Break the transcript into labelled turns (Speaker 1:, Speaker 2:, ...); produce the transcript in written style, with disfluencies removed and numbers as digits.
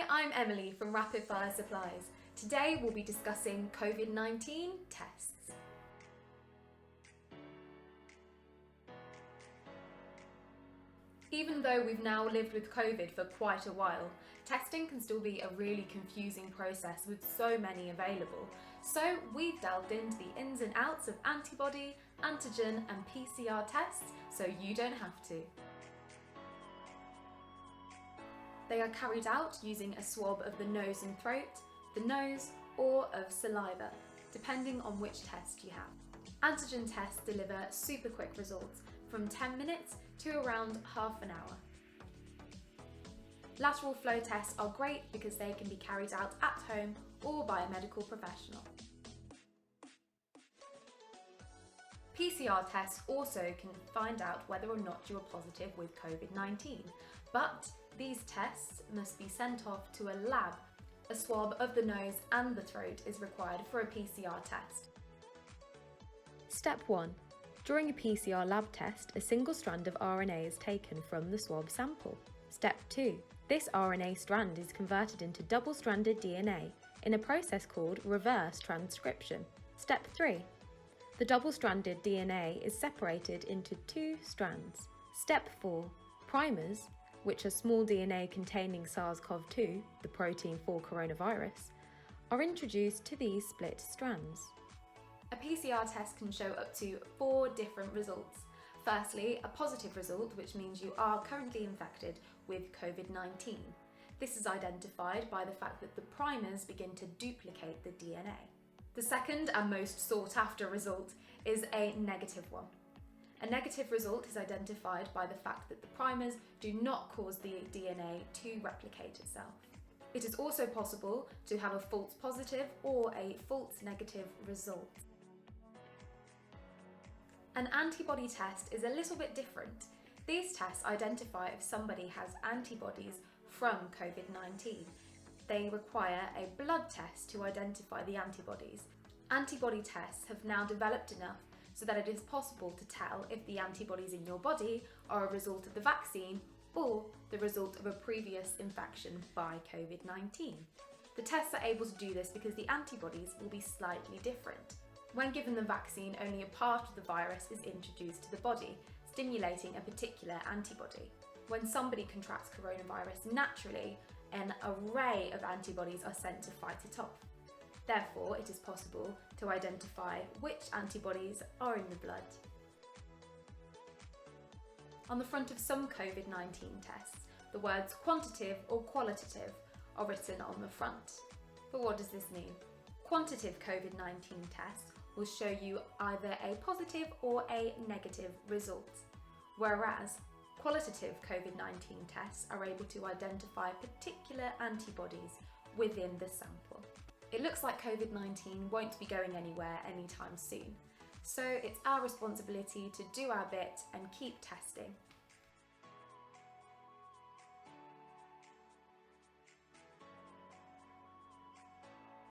Speaker 1: Hi, I'm Emily from Rapid Fire Supplies. Today we'll be discussing COVID-19 tests. Even though we've now lived with COVID for quite a while, testing can still be a really confusing process with so many available. So we've delved into the ins and outs of antibody, antigen and PCR tests so you don't have to. They are carried out using a swab of the nose and throat, the nose, or of saliva, depending on which test you have. Antigen tests deliver super quick results, from 10 minutes to around half an hour. Lateral flow tests are great because they can be carried out at home or by a medical professional. PCR tests also can find out whether or not you are positive with COVID-19, but these tests must be sent off to a lab. A swab of the nose and the throat is required for a PCR test.
Speaker 2: Step 1. During a PCR lab test, a single strand of RNA is taken from the swab sample. Step 2. This RNA strand is converted into double-stranded DNA in a process called reverse transcription. Step 3. The double-stranded DNA is separated into 2 strands. Step 4. Primers, which are small DNA containing SARS-CoV-2, the protein for coronavirus, are introduced to these split strands.
Speaker 1: A PCR test can show up to 4 different results. Firstly, a positive result, which means you are currently infected with COVID-19. This is identified by the fact that the primers begin to duplicate the DNA. The second and most sought after result is a negative one. A negative result is identified by the fact that the primers do not cause the DNA to replicate itself. It is also possible to have a false positive or a false negative result. An antibody test is a little bit different. These tests identify if somebody has antibodies from COVID-19. They require a blood test to identify the antibodies. Antibody tests have now developed enough so that it is possible to tell if the antibodies in your body are a result of the vaccine or the result of a previous infection by COVID-19. The tests are able to do this because the antibodies will be slightly different. When given the vaccine, only a part of the virus is introduced to the body, stimulating a particular antibody. When somebody contracts coronavirus naturally, an array of antibodies are sent to fight it off. Therefore, it is possible to identify which antibodies are in the blood. On the front of some COVID-19 tests, the words quantitative or qualitative are written on the front. But what does this mean? Quantitative COVID-19 tests will show you either a positive or a negative result, whereas qualitative COVID-19 tests are able to identify particular antibodies within the sample. It looks like COVID-19 won't be going anywhere anytime soon, so it's our responsibility to do our bit and keep testing.